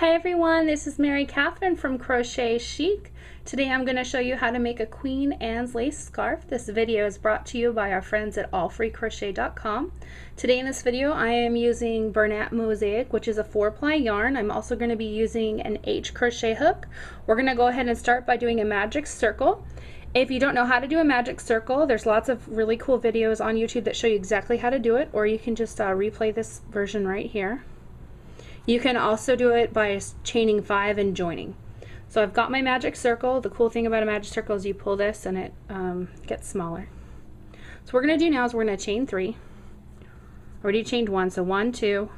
Hi everyone, this is Mary Catherine from Crochet Chic. Today I'm going to show you how to make a Queen Anne's lace scarf. This video is brought to you by our friends at AllFreeCrochet.com. Today in this video I am using Bernat Mosaic, which is a 4-ply yarn. I'm also going to be using an H crochet hook. We're going to go ahead and start by doing a magic circle. If you don't know how to do a magic circle, there's lots of really cool videos on YouTube that show you exactly how to do it, or you can just replay this version right here. You can also do it by chaining 5 and joining. So I've got my magic circle. The cool thing about a magic circle is you pull this and it gets smaller. So what we're going to do now is we're going to chain 3. Already chained 1, so 1, 2,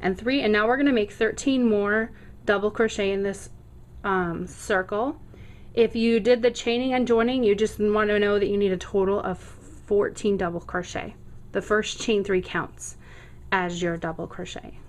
and 3, and now we're going to make 13 more double crochet in this circle. If you did the chaining and joining, you just want to know that you need a total of 14 double crochet. The first chain 3 counts as your double crochet.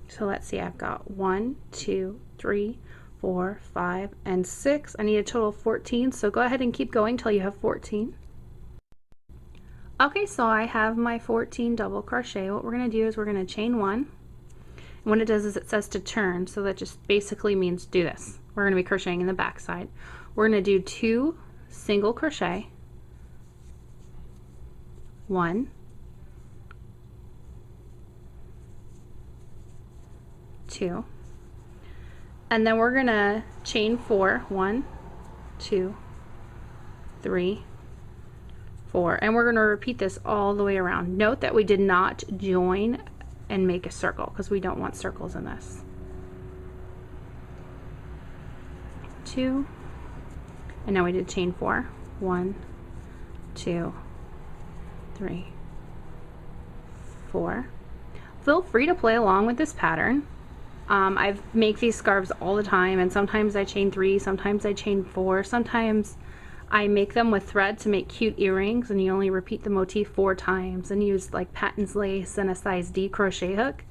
So let's see, I've got 1, 2, 3, 4, 5, and 6. I need a total of 14, so go ahead and keep going till you have 14. Okay, so I have my 14 double crochet. What we're going to do is we're going to chain 1. And what it does is it says to turn, so that just basically means do this. We're going to be crocheting in the back side. We're going to do 2 single crochet, 1, 2, and then we're gonna chain 4, 1, 2, 3, 4, and we're gonna repeat this all the way around. Note that we did not join and make a circle because we don't want circles in this. 2, and now we did chain 4, 1, 2, 3, 4. Feel free to play along with this pattern. I make these scarves all the time, and sometimes I chain 3, sometimes I chain 4, sometimes I make them with thread to make cute earrings, and you only repeat the motif 4 times and use like Patton's lace and a size D crochet hook,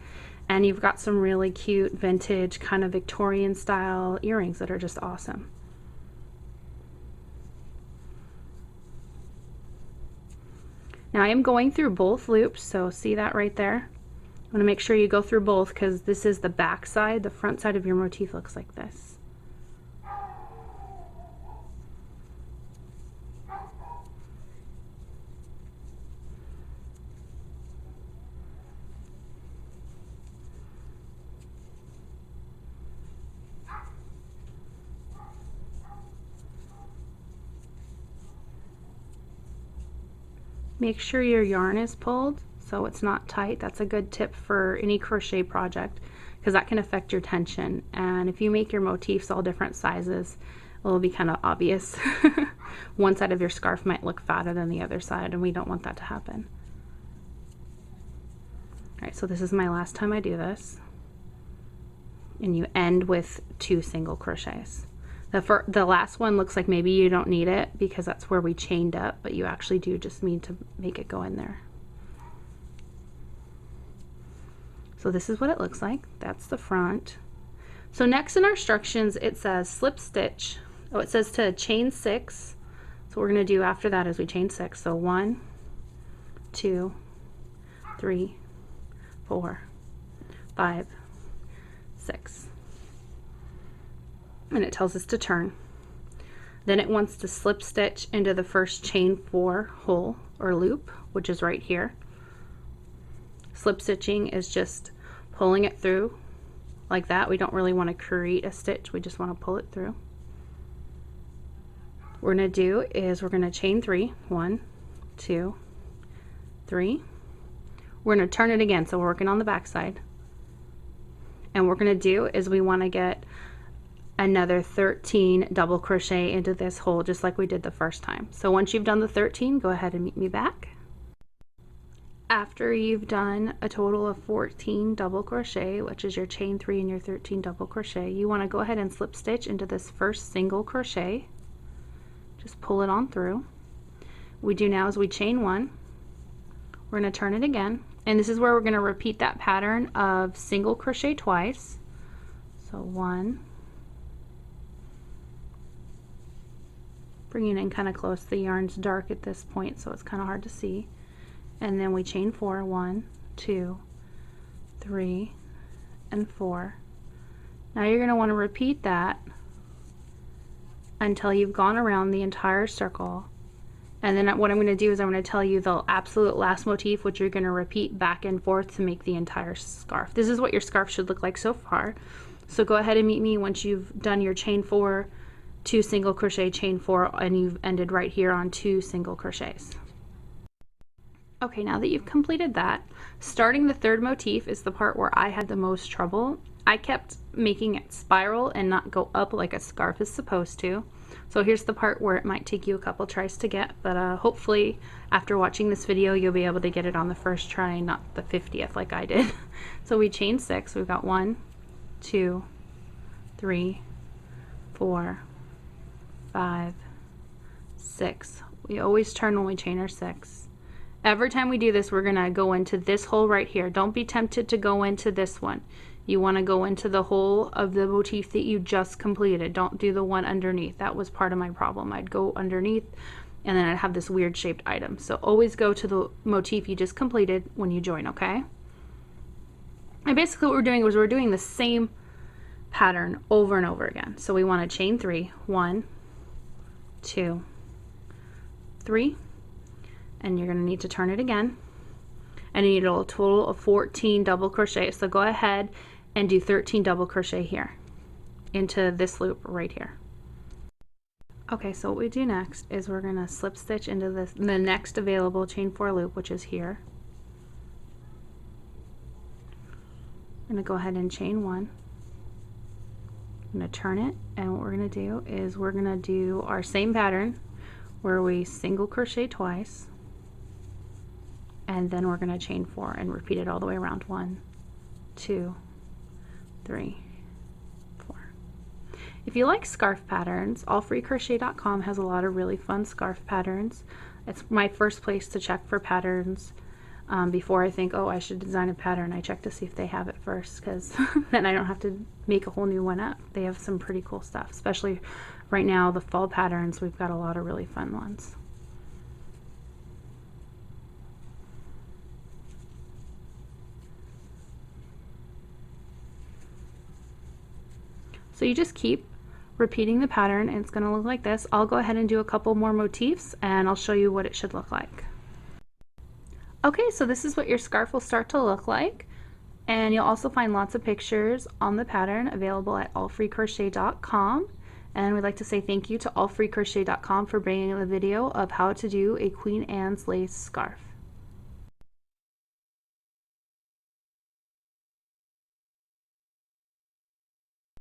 and you've got some really cute vintage kind of Victorian style earrings that are just awesome. Now I am going through both loops, so see that right there? I'm going to make sure you go through both because this is the back side. The front side of your motif looks like this. Make sure your yarn is pulled so it's not tight. That's a good tip for any crochet project because that can affect your tension, and if you make your motifs all different sizes, it will be kind of obvious. One side of your scarf might look fatter than the other side, and we don't want that to happen. Alright, so this is my last time I do this, and you end with 2 single crochets. The last one looks like maybe you don't need it because that's where we chained up, but you actually do just need to make it go in there. So this is what it looks like. That's the front. So next in our instructions it says slip stitch. Oh, it says to chain 6. So what we're going to do after that is we chain 6. So 1, 2, 3, 4, 5, 6. And it tells us to turn. Then it wants to slip stitch into the first chain 4 hole or loop, which is right here. Slip stitching is just pulling it through like that. We don't really want to create a stitch, we just want to pull it through. What we're going to do is we're going to chain 3, 1, 2, 3. We're going to turn it again, so we're working on the back side. And what we're going to do is we want to get another 13 double crochet into this hole just like we did the first time. So once you've done the 13, go ahead and meet me back. After you've done a total of 14 double crochet, which is your chain 3 and your 13 double crochet, you want to go ahead and slip stitch into this first single crochet. Just pull it on through. What we do now is we chain 1. We're going to turn it again, and this is where we're going to repeat that pattern of single crochet twice. So 1, bringing it in kind of close. The yarn's dark at this point, so it's kind of hard to see. And then we chain 4, 1, 2, 3, and 4. Now you're going to want to repeat that until you've gone around the entire circle. And then what I'm going to do is I'm going to tell you the absolute last motif, which you're going to repeat back and forth to make the entire scarf. This is what your scarf should look like so far. So go ahead and meet me once you've done your chain 4, 2 single crochet, chain 4, and you've ended right here on 2 single crochets. Okay, now that you've completed that, starting the third motif is the part where I had the most trouble. I kept making it spiral and not go up like a scarf is supposed to. So here's the part where it might take you a couple tries to get, but hopefully after watching this video you'll be able to get it on the first try, not the 50th like I did. So we chain 6. We've got 1, 2, 3, 4, 5, 6. We always turn when we chain our 6. Every time we do this, we're gonna go into this hole right here. Don't be tempted to go into this one. You want to go into the hole of the motif that you just completed. Don't do the one underneath. That was part of my problem. I'd go underneath and then I'd have this weird shaped item. So always go to the motif you just completed when you join, okay? And basically what we're doing is we're doing the same pattern over and over again. So we want to chain 3, 1, 2, 3, and you're going to need to turn it again, and you need a total of 14 double crochet. So go ahead and do 13 double crochet here into this loop right here. Okay, so what we do next is we're going to slip stitch into the next available chain 4 loop, which is here. I'm going to go ahead and chain 1. I'm going to turn it, and what we're going to do is we're going to do our same pattern where we single crochet twice, and then we're going to chain 4 and repeat it all the way around. 1, 2, 3, 4. If you like scarf patterns, AllFreeCrochet.com has a lot of really fun scarf patterns. It's my first place to check for patterns. Before I think, oh, I should design a pattern, I check to see if they have it first, because then I don't have to make a whole new one up. They have some pretty cool stuff, especially right now, the fall patterns. We've got a lot of really fun ones. So you just keep repeating the pattern, and it's going to look like this. I'll go ahead and do a couple more motifs, and I'll show you what it should look like. Okay, so this is what your scarf will start to look like, and you'll also find lots of pictures on the pattern available at AllFreeCrochet.com. And we'd like to say thank you to AllFreeCrochet.com for bringing the video of how to do a Queen Anne's lace scarf.